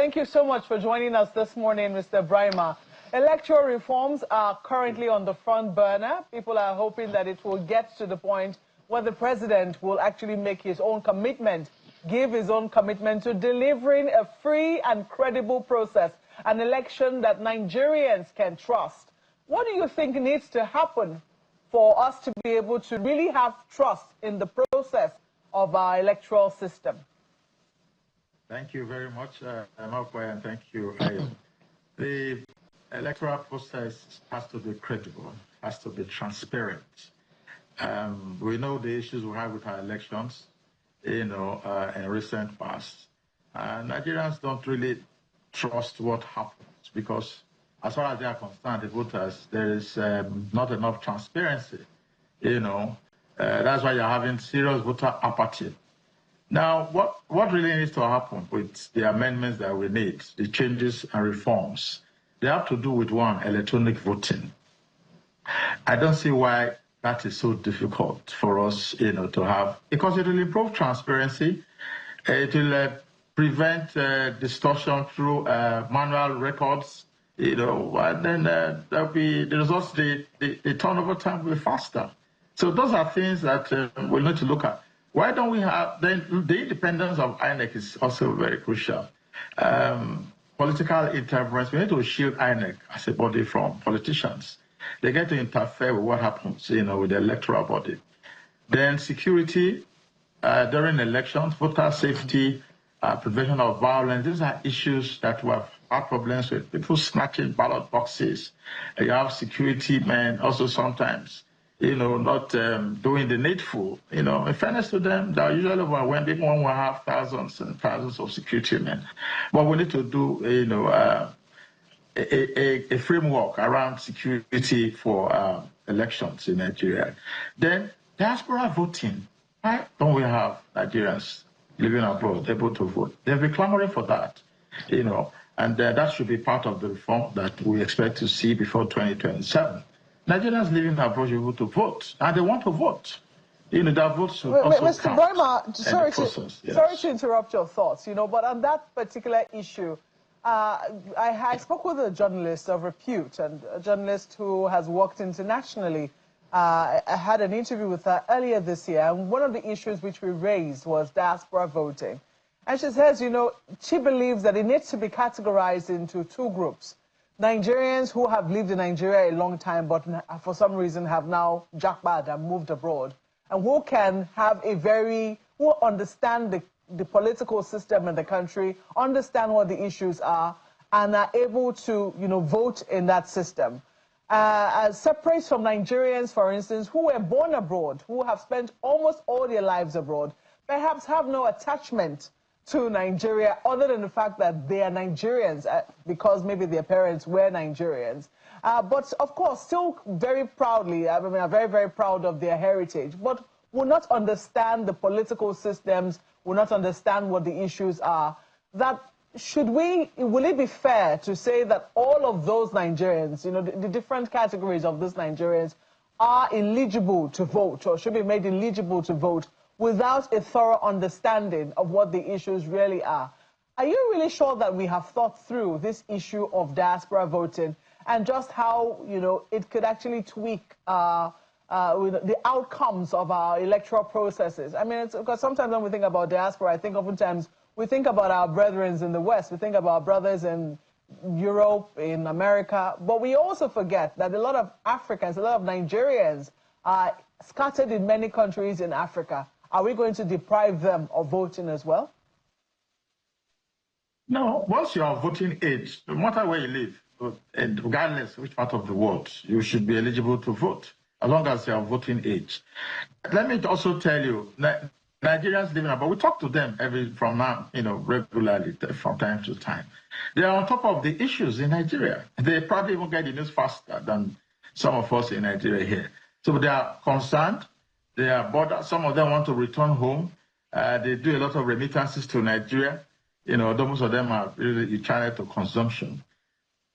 Thank you so much for joining us this morning, Mr. Brima. Electoral reforms are currently on the front burner. People are hoping that it will get to the point where the president will actually make his own commitment, give his own commitment to delivering a free and credible process, an election that Nigerians can trust. What do you think needs to happen for us to be able to really have trust in the process of our electoral system? Thank you very much, Malfoy, and thank you, Ayo. The electoral process has to be credible, has to be transparent. We know the issues we have with our elections, in recent past. Nigerians don't really trust what happens because, as far as they are concerned, the voters, there is not enough transparency. That's why you're having serious voter apathy. Now, what really needs to happen with the amendments that we need, the changes and reforms? They have to do with, one, electronic voting. I don't see why that is so difficult for us, to have, because it will improve transparency. It will prevent distortion through manual records, and then there'll be the results. The turnover time will be faster. So those are things that we'll need to look at. Why don't we have, then the independence of INEC is also very crucial. Political interference, we need to shield INEC as a body from politicians. They get to interfere with what happens, with the electoral body. Then security during elections, voter safety, prevention of violence. These are issues that we have had problems with. People snatching ballot boxes. You have security men also sometimes, not doing the needful. In fairness to them, they're usually overwhelmed. Even when we have thousands and thousands of security men. But we need to do, a framework around security for elections in Nigeria. Then diaspora voting. Why don't we have Nigerians living abroad able to vote? They'll be clamoring for that, and that should be part of the reform that we expect to see before 2027. Nigerians living abroad should be able to vote, and they want to vote. Their votes should also Mr. count. Brima, Yes. sorry to interrupt your thoughts, but on that particular issue, I spoke with a journalist of repute and a journalist who has worked internationally. I had an interview with her earlier this year, and one of the issues which we raised was diaspora voting. And she says, she believes that it needs to be categorized into two groups. Nigerians who have lived in Nigeria a long time, but for some reason have now jackpot and moved abroad, and who can have who understand the political system in the country, understand what the issues are, and are able to, vote in that system. Separate from Nigerians, for instance, who were born abroad, who have spent almost all their lives abroad, perhaps have no attachment to Nigeria other than the fact that they are Nigerians because maybe their parents were Nigerians. But of course, still very proudly, are very, very proud of their heritage, but will not understand the political systems, will not understand what the issues are. Will it be fair to say that all of those Nigerians, the different categories of those Nigerians are eligible to vote or should be made eligible to vote without a thorough understanding of what the issues really are? Are you really sure that we have thought through this issue of diaspora voting and just how, it could actually tweak the outcomes of our electoral processes? I mean, because sometimes when we think about diaspora, I think oftentimes we think about our brethren in the West, we think about our brothers in Europe, in America, but we also forget that a lot of Africans, a lot of Nigerians are scattered in many countries in Africa. Are we going to deprive them of voting as well? No, once you are voting age, no matter where you live, and regardless which part of the world, you should be eligible to vote, as long as you are voting age. Let me also tell you, Nigerians living abroad, we talk to them from now, regularly from time to time. They are on top of the issues in Nigeria. They probably even get the news faster than some of us in Nigeria here. So they are concerned. They are bothered. Some of them want to return home. They do a lot of remittances to Nigeria. Most of them are really channeled to consumption.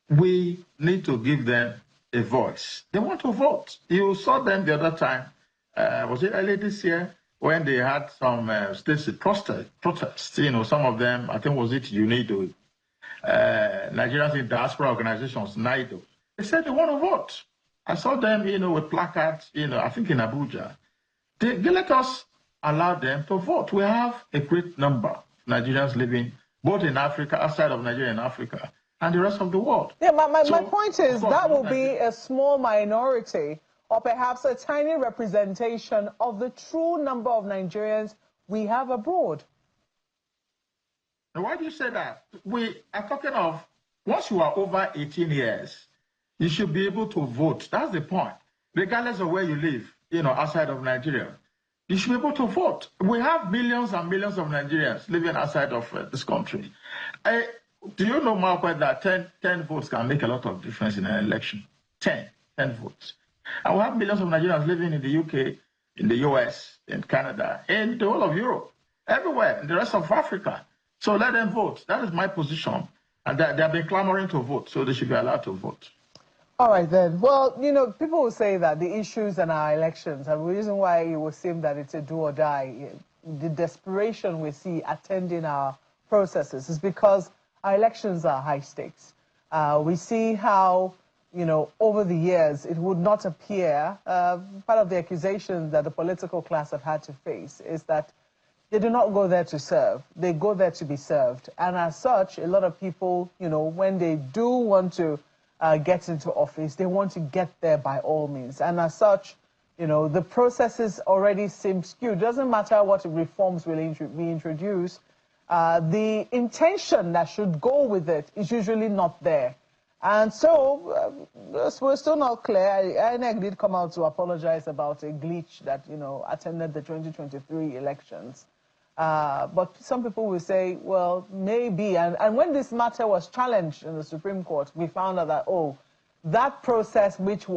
We need to give them a voice. They want to vote. You saw them the other time. Was it early this year? When they had some states protests, some of them, I think was it UNIDO, Nigerians in diaspora organizations, NIDO. They said they want to vote. I saw them, with placards, I think in Abuja. They let us allow them to vote. We have a great number of Nigerians living both in Africa, outside of Nigeria and Africa, and the rest of the world. Yeah, my point is that will be a small minority or perhaps a tiny representation of the true number of Nigerians we have abroad. Now, why do you say that? We are talking of once you are over 18 years, you should be able to vote. That's the point. Regardless of where you live, outside of Nigeria, you should be able to vote. We have millions and millions of Nigerians living outside of this country. Do you know, Malcolm, that 10 votes can make a lot of difference in an election? 10 votes. And we have millions of Nigerians living in the UK, in the US, in Canada, in the whole of Europe, everywhere, in the rest of Africa. So let them vote. That is my position. And they have been clamoring to vote, so they should be allowed to vote. All right, then. Well, people will say that the issues in our elections, and the reason why it would seem that it's a do or die, the desperation we see attending our processes is because our elections are high stakes. We see how, over the years, it would not appear, part of the accusation that the political class have had to face is that they do not go there to serve. They go there to be served. And as such, a lot of people, when they do want to get into office, they want to get there by all means. And as such, the processes already seem skewed. It doesn't matter what reforms will be introduced. The intention that should go with it is usually not there. And so we're still not clear. INEC did come out to apologize about a glitch that, attended the 2023 elections. But some people will say, well, maybe. And when this matter was challenged in the Supreme Court, we found out that, that process which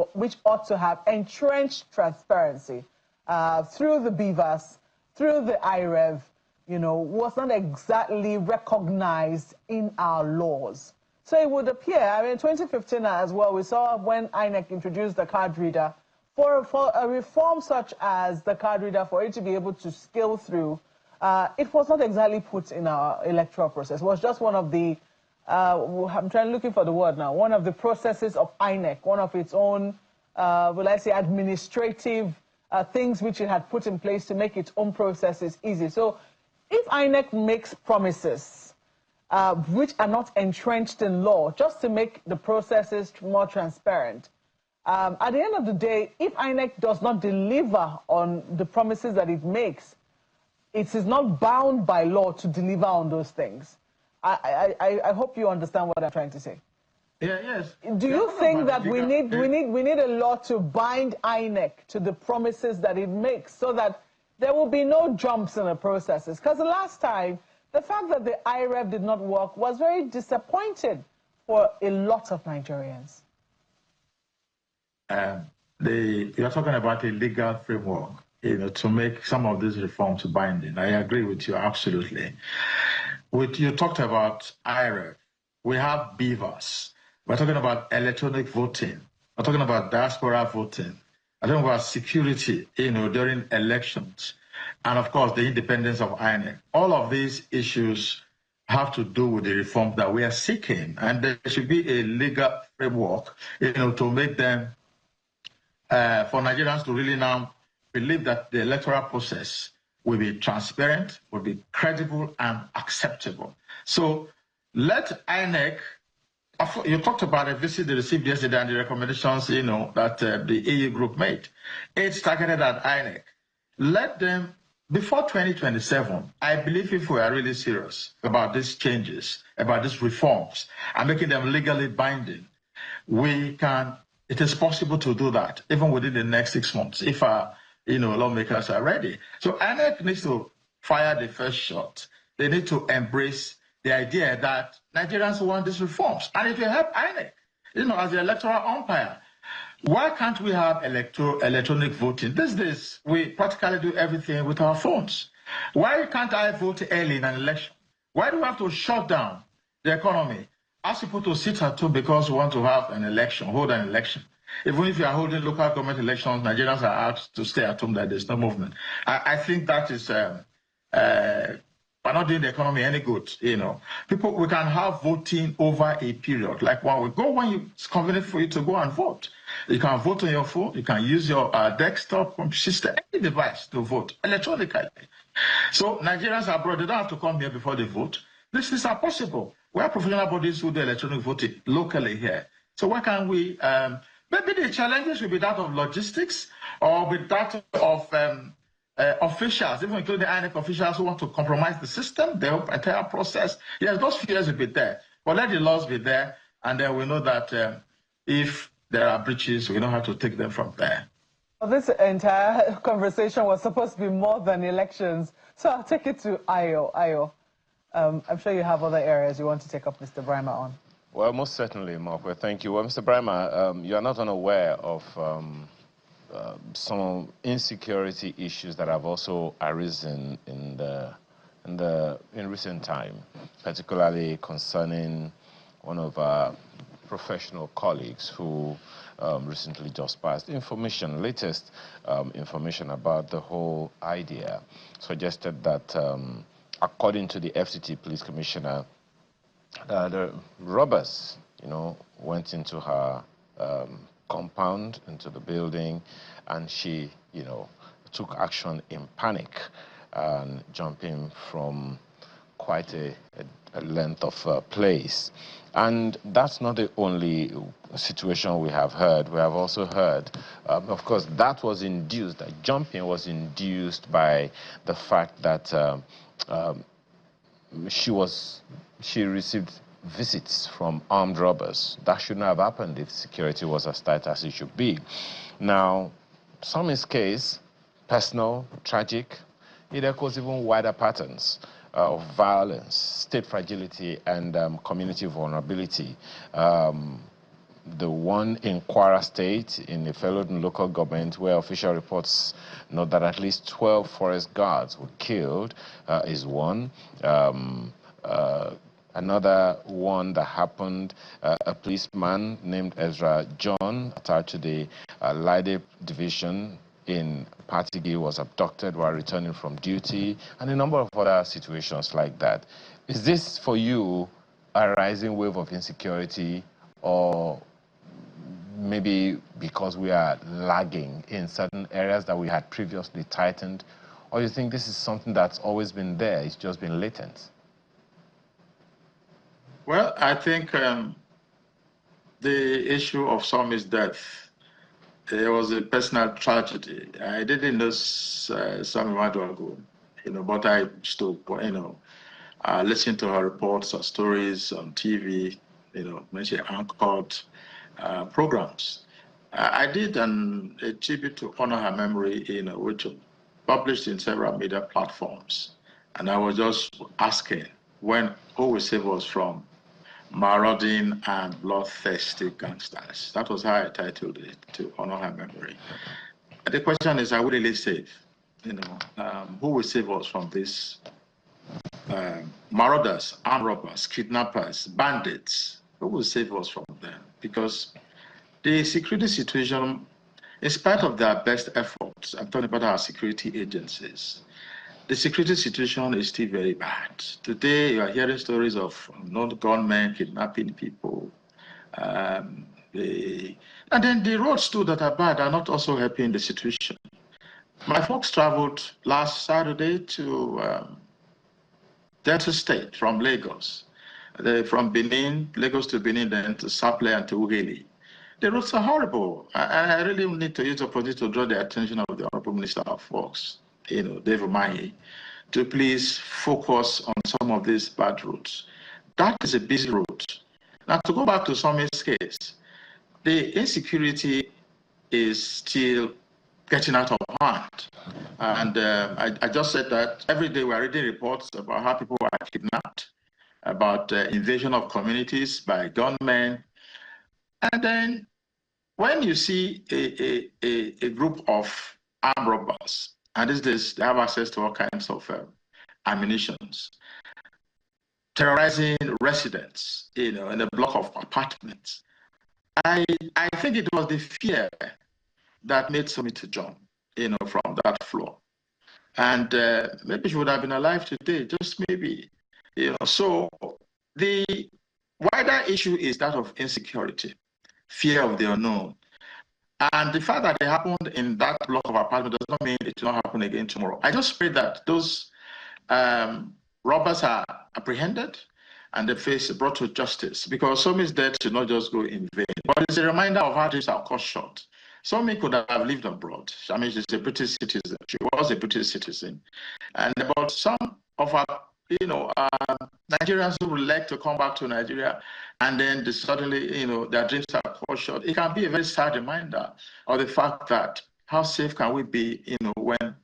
ought to have entrenched transparency through the BVAS, through the IREV, was not exactly recognized in our laws. So it would appear, in 2015 as well, we saw when INEC introduced the card reader, for a reform such as the card reader, for it to be able to scale through, it was not exactly put in our electoral process. It was just one of the, looking for the word now, one of the processes of INEC, one of its own, will I say, administrative things which it had put in place to make its own processes easy. So if INEC makes promises which are not entrenched in law, just to make the processes more transparent, at the end of the day, if INEC does not deliver on the promises that it makes, it is not bound by law to deliver on those things. I hope you understand what I'm trying to say. Yeah, yes. Do you think that we need a law to bind INEC to the promises that it makes so that there will be no jumps in the processes? Because the last time, the fact that the IREV did not work was very disappointing for a lot of Nigerians. You're talking about a legal framework, to make some of these reforms binding. I agree with you absolutely. You talked about IREV. We have BVAS. We're talking about electronic voting. We're talking about diaspora voting. We're talking about security, during elections. And of course, the independence of INEC. All of these issues have to do with the reforms that we are seeking. And there should be a legal framework, to make them, for Nigerians to really now believe that the electoral process will be transparent, will be credible and acceptable. So let INEC, you talked about a visit they received yesterday and the recommendations, that the EU group made. It's targeted at INEC. Let them, before 2027, I believe if we are really serious about these changes, about these reforms, and making them legally binding, it is possible to do that, even within the next 6 months, if our lawmakers are ready. So INEC needs to fire the first shot. They need to embrace the idea that Nigerians want these reforms, and it will help INEC, as the electoral umpire. Why can't we have electronic voting? These days, we practically do everything with our phones. Why can't I vote early in an election? Why do we have to shut down the economy? Ask people to sit at home because we want to have an election, hold an election. Even if you are holding local government elections, Nigerians are asked to stay at home, that there's no movement. I think that is we're not doing the economy any good. People, we can have voting over a period. Like when it's convenient for you to go and vote. You can vote on your phone. You can use your desktop system, any device to vote electronically. So Nigerians abroad, they don't have to come here before they vote. These things are possible. We have professional bodies who do electronic voting locally here. So why can't we? Maybe the challenges will be that of logistics or with that of officials, even including the INEC officials who want to compromise the system, the entire process. Yes, those fears will be there. But let the laws be there, and then we know that if there are breaches, we know how to take them from there. Well, this entire conversation was supposed to be more than elections, so I'll take it to Ayo. Ayo, I'm sure you have other areas you want to take up Mr. Brimer on. Well, most certainly, Mark. Well, thank you. Well, Mr. Brimer, you are not unaware of some insecurity issues that have also arisen in recent time, particularly concerning one of our professional colleagues who recently just passed latest information about the whole idea, suggested that according to the FCT Police Commissioner, the robbers, went into her compound, into the building, and she, took action in panic and jumping from quite a length of place. And that's not the only situation we have heard. We have also heard, of course, that jumping was induced by the fact that she received visits from armed robbers. That shouldn't have happened if security was as tight as it should be. Now, Somi's case, personal, tragic, it echoes even wider patterns of violence, state fragility, and community vulnerability. The one in Kwara State, in a fellow local government, where official reports note that at least 12 forest guards were killed, is one. Another one that happened, a policeman named Ezra John, attached to the Lide Division in Patigi, was abducted while returning from duty, and a number of other situations like that. Is this, for you, a rising wave of insecurity, or maybe because we are lagging in certain areas that we had previously tightened, or you think this is something that's always been there, it's just been latent? Well, I think the issue of Somi's death, it was a personal tragedy. I didn't know Somi Maduagu, but I still, listened to her reports or stories on TV, when she anchored programs. I did a tribute to honor her memory, which was published in several media platforms. And I was just asking who will save us from marauding and bloodthirsty gangsters. That was how I titled it, to honor her memory. And the question is, are we really safe? Who will save us from these marauders, armed robbers, kidnappers, bandits? Who will save us from them? Because the security situation, in spite of their best efforts, I'm talking about our security agencies, the security situation is still very bad. Today, you are hearing stories of non-gunmen kidnapping people. And then the roads too that are bad are not also helping the situation. My folks traveled last Saturday to Delta State from Lagos. From Benin, Lagos to Benin, then to Saple and to Ughelli. The roads are horrible. I really need to use the opportunity to draw the attention of the Honorable Minister of Works, Dave Umahi, to please focus on some of these bad roads. That is a busy road. Now, to go back to Somi's case, the insecurity is still getting out of hand. And I just said that every day we're reading reports about how people are kidnapped, about invasion of communities by gunmen. And then when you see a group of armed robbers, and these days they have access to all kinds of ammunitions, terrorizing residents, in a block of apartments, I think it was the fear that made Somi to jump, from that floor. And maybe she would have been alive today, just maybe. So the wider issue is that of insecurity, fear of the unknown. And the fact that it happened in that block of apartment does not mean it will not happen again tomorrow. I just pray that those robbers are apprehended and the face brought to justice, because Somi's death should not just go in vain. But it's a reminder of how dreams are cut short. Somi could have lived abroad. I mean, she's a British citizen. She was a British citizen. And about some of our, Nigerians who would like to come back to Nigeria and then suddenly, their dreams are cut short. It can be a very sad reminder of the fact that how safe can we be, when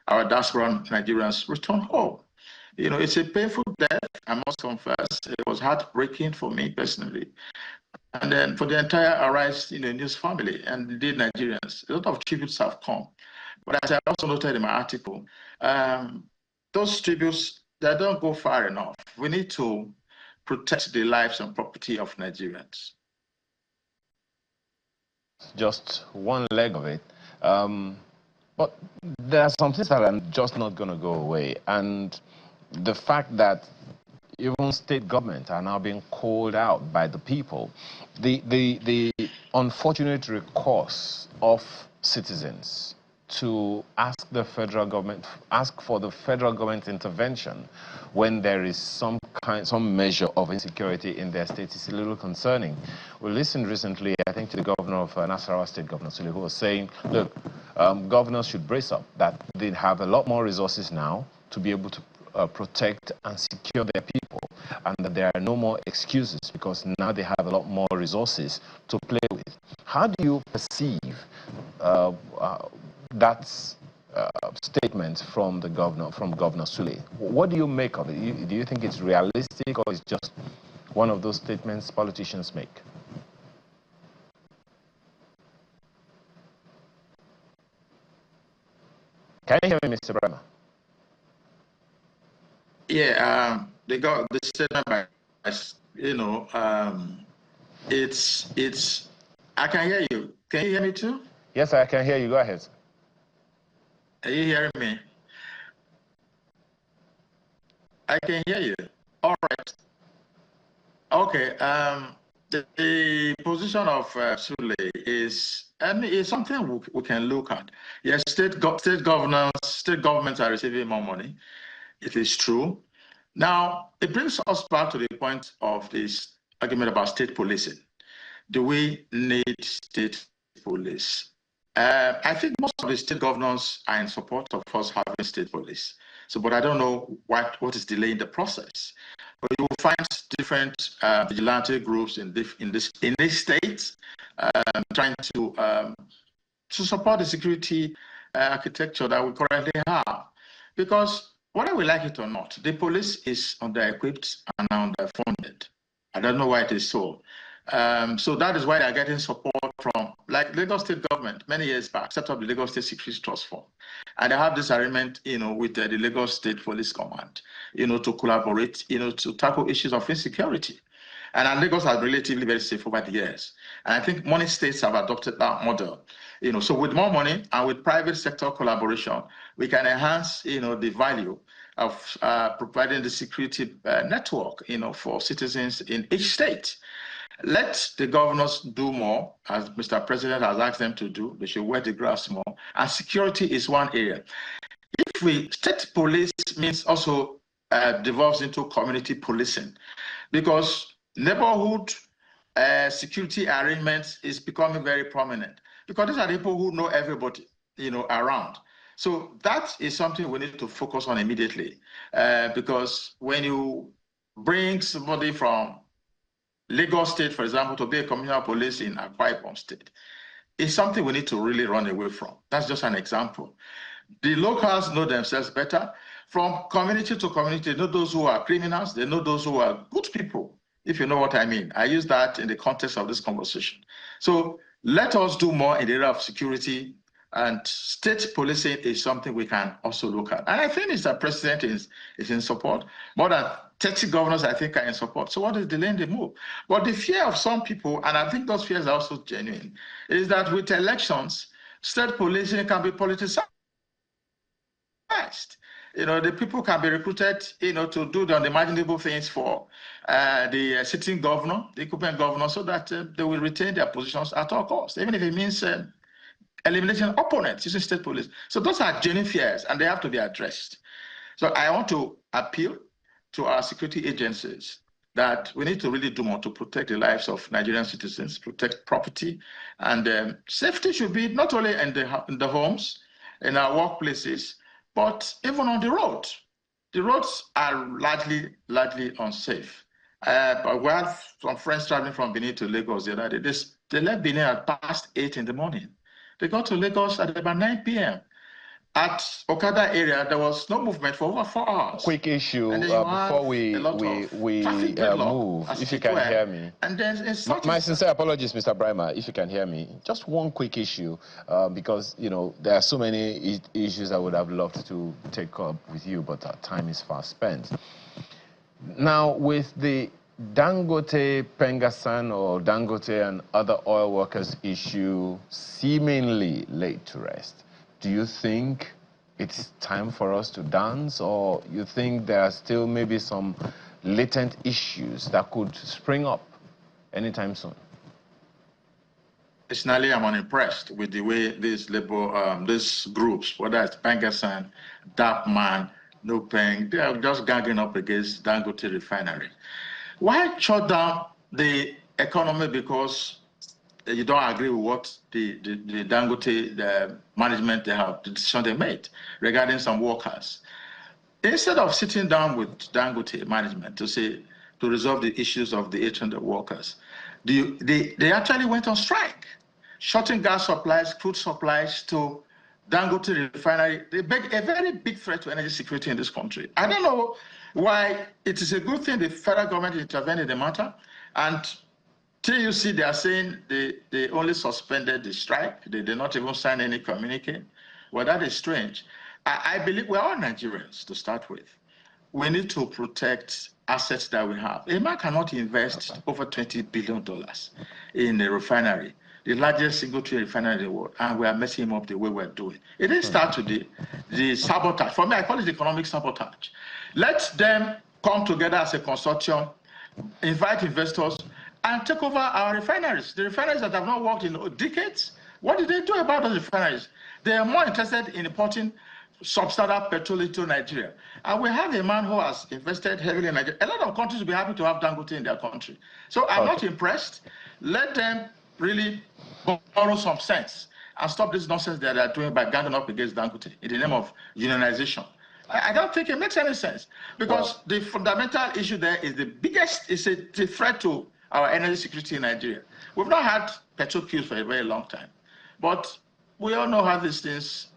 our diaspora Nigerians return home. It's a painful death, I must confess. It was heartbreaking for me personally. And then for the entire Arise News family and indeed Nigerians, a lot of tributes have come. But as I also noted in my article, those tributes, they don't go far enough. We need to protect the lives and property of Nigerians. Just one leg of it. But there are some things that are just not going to go away. And the fact that even state governments are now being called out by the people, the unfortunate recourse of citizens to ask for the federal government intervention when there is some measure of insecurity in their state is a little concerning. We listened recently, I think, to the governor of Nasarawa State, Governor Sule, who was saying, look, governors should brace up, that they have a lot more resources now to be able to protect and secure their people, and that there are no more excuses because now they have a lot more resources to play with. How do you perceive that statement from Governor Sule? What do you make of it? Do you think it's realistic, or it's just one of those statements politicians make? Can you hear me, Mr. Brahma? Yeah, the statement by, it's. I can hear you. Can you hear me too? Yes, I can hear you. Go ahead. Are you hearing me? I can hear you. All right. Okay. The position of Sule is something we can look at. Yes, state governments are receiving more money. It is true. Now, it brings us back to the point of this argument about state policing. Do we need state police? I think most of the state governors are in support of us having state police. So, but I don't know what is delaying the process. But you will find different vigilante groups in this state trying to support the security architecture that we currently have, because whether we like it or not, the police is under-equipped and underfunded. I don't know why it is so. So that is why they're getting support from, like Lagos State government many years back, set up the Lagos State Security Trust Fund. And they have this arrangement, with the Lagos State Police Command, to collaborate, to tackle issues of insecurity. And Lagos has been relatively very safe over the years. And I think many states have adopted that model. So with more money and with private sector collaboration, we can enhance, the value of providing the security network, for citizens in each state. Let the governors do more, as Mr. President has asked them to do. They should wear the grass more. And security is one area. If state police means also devolves into community policing, because neighborhood security arrangements is becoming very prominent, because these are people who know everybody, around. So that is something we need to focus on immediately, because when you bring somebody from Lagos State, for example, to be a communal police in Akwa Ibom State, it's something we need to really run away from. That's just an example. The locals know themselves better. From community to community, they know those who are criminals, they know those who are good people, if you know what I mean. I use that in the context of this conversation. So let us do more in the area of security, and state policing is something we can also look at. And I think Mr. President is in support. More than 30 governors, I think, are in support. So what is delaying the move? But the fear of some people, and I think those fears are also genuine, is that with elections, state policing can be politicized. best. The people can be recruited, to do the unimaginable things for the sitting governor, the incumbent governor, so that they will retain their positions at all costs, even if it means eliminating opponents using state police. So those are genuine fears, and they have to be addressed. So I want to appeal to our security agencies that we need to really do more to protect the lives of Nigerian citizens, protect property, and safety should be not only in the homes, in our workplaces, but even on the road. The roads are largely unsafe. But we have some friends traveling from Benin to Lagos the other day. They left Benin at past 8 in the morning. They got to Lagos at about 9 p.m. At Okada area, there was no movement for over 4 hours. Quick issue before we move, if you can hear me. And then my sincere apologies, Mr. Brimer, if you can hear me. Just one quick issue, because there are so many issues I would have loved to take up with you, but our time is fast spent. Now, with the Dangote Pengassan or Dangote and other oil workers issue seemingly laid to rest, do you think it's time for us to dance, or you think there are still maybe some latent issues that could spring up anytime soon? Personally, I'm unimpressed with the way these groups, whether it's Pengassan, Dapman, Nupeng, they are just ganging up against Dangote refinery. Why shut down the economy because you don't agree with what the Dangote management, the decision they made regarding some workers? Instead of sitting down with Dangote management to resolve the issues of the 800 workers, they actually went on strike, shutting gas supplies, crude supplies to Dangote refinery. They beg a very big threat to energy security in this country. I don't know why it is a good thing the federal government intervened in the matter, and TUC, they are saying they only suspended the strike. They did not even sign any communique. Well, that is strange. I believe we're all Nigerians to start with. We need to protect assets that we have. A man cannot invest over $20 billion in a refinery, the largest single-train refinery in the world, and we are messing him up the way we're doing. It didn't start today. The sabotage, for me, I call it economic sabotage. Let them come together as a consortium, invite investors, and take over our refineries. The refineries that have not worked in decades, what did they do about those refineries? They are more interested in importing substandard petrol into Nigeria. And we have a man who has invested heavily in Nigeria. A lot of countries will be happy to have Dangote in their country. So I'm not impressed. Let them really borrow some sense and stop this nonsense that they're doing by ganging up against Dangote in the name of unionization. I don't think it makes any sense, because the fundamental issue there is the biggest, it's a threat to our energy security in Nigeria. We've not had petrol queues for a very long time, but we all know how these things,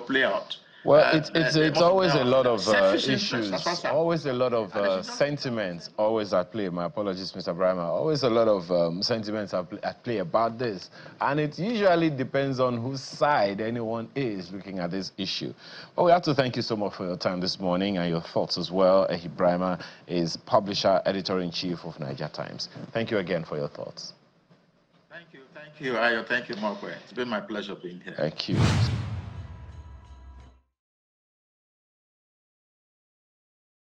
play out. Well, it's always a lot of issues, always a lot of sentiments always at play. My apologies, Mr. Brimer. Always a lot of sentiments at play about this. And it usually depends on whose side anyone is looking at this issue. But we have to thank you so much for your time this morning and your thoughts as well. Ehi Brimer is publisher, editor-in-chief of Niger Times. Thank you again for your thoughts. Thank you, Ayo. Thank you, Mark. It's been my pleasure being here. Thank you.